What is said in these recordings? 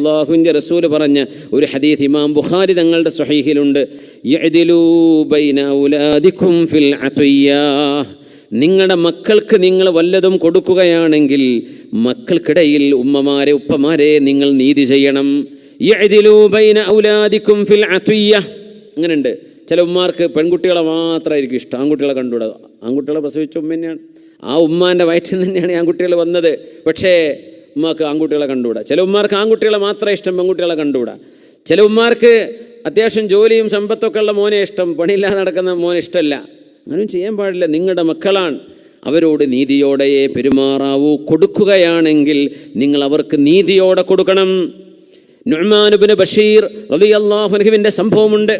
അല്ലാഹുവിൻ്റെ റസൂൽ പറഞ്ഞ ഒരു ഹദീസ് ഇമാം ബുഖാരി തങ്ങളുടെ സ്വഹീഹിലുണ്ട്. യഅ്ദിലൂ ബൈന ഔലാദികും ഫിൽ അത്യ്യാ, നിങ്ങളുടെ മക്കൾക്ക് നിങ്ങൾ വല്ലതും കൊടുക്കുകയാണെങ്കിൽ മക്കൾക്കിടയിൽ ഉമ്മമാരെ ഉപ്പമാരെ നിങ്ങൾ നീതി ചെയ്യണം. യഅ്ദിലൂ ബൈന ഔലാദികും ഫിൽ അത്യ്യാ. അങ്ങനെയുണ്ട്. ചില ഉമ്മാർക്ക് പെൺകുട്ടികളെ മാത്രമായിരിക്കും ഇഷ്ടം, ആൺകുട്ടികളെ കണ്ടുകൂടാ. ആൺകുട്ടികളെ പ്രസവിച്ച ഉമ്മ തന്നെയാണ്, ആ ഉമ്മാൻ്റെ വയറ്റിൽ നിന്ന് തന്നെയാണ് ആൺകുട്ടികൾ വന്നത്. പക്ഷേ ഉമ്മാക്ക് ആൺകുട്ടികളെ കണ്ടുകൂടാ. ചില ഉമ്മാർക്ക് ആൺകുട്ടികളെ മാത്രമേ ഇഷ്ടം, പെൺകുട്ടികളെ കണ്ടുകൂടാ. ചില ഉമ്മാർക്ക് അത്യാവശ്യം ജോലിയും സമ്പത്തൊക്കെ ഉള്ള മോനെ ഇഷ്ടം, പണിയില്ലാതെ നടക്കുന്ന മോനെ ഇഷ്ടമല്ല. അങ്ങനെ ചെയ്യാൻ പാടില്ല. നിങ്ങളുടെ മക്കളാണ്, അവരോട് നീതിയോടെയേ പെരുമാറാവൂ. കൊടുക്കുകയാണെങ്കിൽ നിങ്ങൾ അവർക്ക് നീതിയോടെ കൊടുക്കണം. നുഅ്മാൻ ഇബ്നു ബഷീർ റളിയല്ലാഹു അൻഹുവിൻ്റെ സംഭവമുണ്ട്.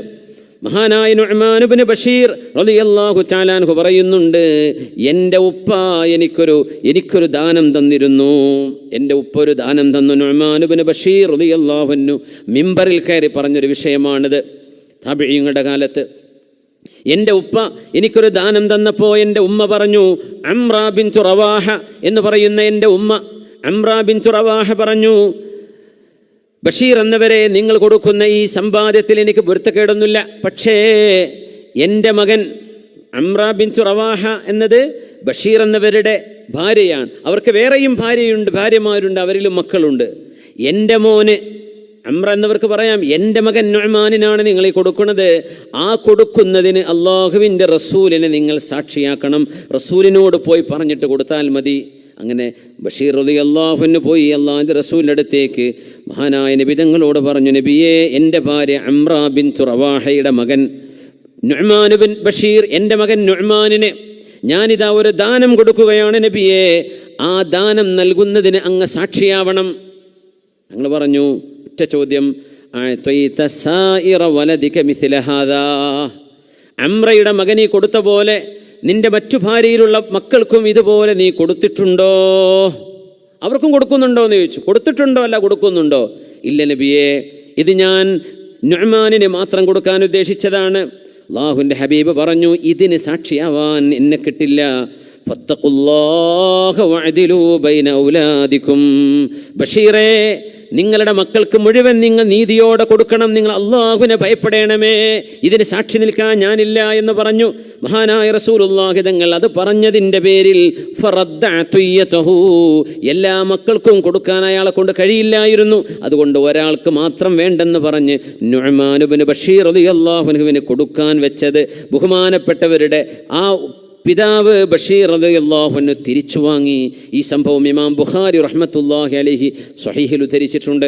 മഹാനായ നുഅ്മാൻ ഇബ്നു ബഷീർ റളിയല്ലാഹു തആല അൻഹു പറയുന്നുണ്ട്, എൻ്റെ ഉപ്പ എനിക്കൊരു ദാനം തന്നിരുന്നു. എൻ്റെ ഉപ്പ ഒരു ദാനം തന്നു. നുഅ്മാൻ ഇബ്നു ബഷീർ റളിയല്ലാഹു അൻഹു മിമ്പറിൽ കയറി പറഞ്ഞൊരു വിഷയമാണിത്. താബിഈങ്ങളുടെ കാലത്ത് എൻ്റെ ഉപ്പ എനിക്കൊരു ദാനം തന്നപ്പോൾ എൻ്റെ ഉമ്മ പറഞ്ഞു, അംറ ബിൻതു റവാഹ എന്ന് പറയുന്ന എൻ്റെ ഉമ്മ അംറ ബിൻതു റവാഹ പറഞ്ഞു, ബഷീർ എന്നവരെ നിങ്ങൾ കൊടുക്കുന്ന ഈ സമ്പാദ്യത്തിൽ എനിക്ക് പൊരുത്തക്കേടൊന്നുമില്ല. പക്ഷേ എൻ്റെ മകൻ അംറ ബിൻതു റവാഹ എന്നത് ബഷീർ എന്നവരുടെ ഭാര്യയാണ്. അവർക്ക് വേറെയും ഭാര്യമാരുണ്ട്, അവരിലും മക്കളുണ്ട്. എൻ്റെ മോന് അംറ എന്നവർക്ക് പറയാം, എൻ്റെ മകൻ നുഅ്മാനിനാണ് നിങ്ങൾ ഈ കൊടുക്കുന്നത്. ആ കൊടുക്കുന്നതിന് അള്ളാഹുവിൻ്റെ റസൂലിനെ നിങ്ങൾ സാക്ഷിയാക്കണം. റസൂലിനോട് പോയി പറഞ്ഞിട്ട് കൊടുത്താൽ മതി. അങ്ങനെ ബഷീർ റളിയല്ലാഹു അൻഹു പോയി അള്ളാഹുവിൻ്റെ റസൂലിൻ്റെ അടുത്തേക്ക് മഹാനായ നബി തങ്ങളോട് പറഞ്ഞു, നബിയേ, എൻ്റെ ഭാര്യ അംറ ബിൻതു റവാഹയുടെ മകൻ നുഅ്മാൻ ബിൻ ബഷീർ, എൻ്റെ മകൻ നുഅ്മാനിന് ഞാനിതാ ഒരു ദാനം കൊടുക്കുകയാണ് നബിയേ. ആ ദാനം നൽകുന്നതിന് അങ്ങ് സാക്ഷിയാവണം. ഞങ്ങൾ പറഞ്ഞു, ഒറ്റ ചോദ്യം, അംറയുടെ മകനീ കൊടുത്ത പോലെ നിന്റെ മറ്റു ഭാര്യയിലുള്ള മക്കൾക്കും ഇതുപോലെ നീ കൊടുത്തിട്ടുണ്ടോ? അവർക്കും കൊടുക്കുന്നുണ്ടോ എന്ന് ചോദിച്ചു. കൊടുത്തിട്ടുണ്ടോ? അല്ല, കൊടുക്കുന്നുണ്ടോ? ഇല്ല നബിയേ, ഇത് ഞാൻ നുഅ്മാനിന് മാത്രം കൊടുക്കാൻ ഉദ്ദേശിച്ചതാണ്. അല്ലാഹുവിൻ്റെ ഹബീബ് പറഞ്ഞു, ഇതിന് സാക്ഷിയാവാൻ എന്നെ കിട്ടില്ല. ഫത്തഖുല്ലാഹ വഅദിലൂ ബൈന ഔലാദികും. ബഷീറേ, നിങ്ങളുടെ മക്കൾക്ക് മുഴുവൻ നിങ്ങൾ നീതിയോടെ കൊടുക്കണം. നിങ്ങൾ അള്ളാഹുവിനെ ഭയപ്പെടണമേ. ഇതിന് സാക്ഷി നിൽക്കാൻ ഞാനില്ല എന്ന് പറഞ്ഞു മഹാനായ റസൂലുള്ളാഹി തങ്ങൾ. അത് പറഞ്ഞതിൻ്റെ പേരിൽ ഫറദ്ദ അത്യ്യതഹു, എല്ലാ മക്കൾക്കും കൊടുക്കാൻ അയാളെ കൊണ്ട് കഴിയില്ലായിരുന്നു. അതുകൊണ്ട് ഒരാൾക്ക് മാത്രം വേണ്ടെന്ന് പറഞ്ഞ് നുഅ്മാൻ ഇബ്നു ബഷീർ റളിയല്ലാഹു അൻഹുവിന് കൊടുക്കാൻ വെച്ചത് ബഹുമാനപ്പെട്ടവരുടെ ആ പിതാവ് ബഷീർ റളിയല്ലാഹു അൻഹു തിരിച്ചു വാങ്ങി. ഈ സംഭവം ഇമാം ബുഖാരി റഹ്മത്തുള്ളാഹി അലൈഹി സ്വഹീഹിൽ ഉദ്ധരിച്ചിട്ടുണ്ട്.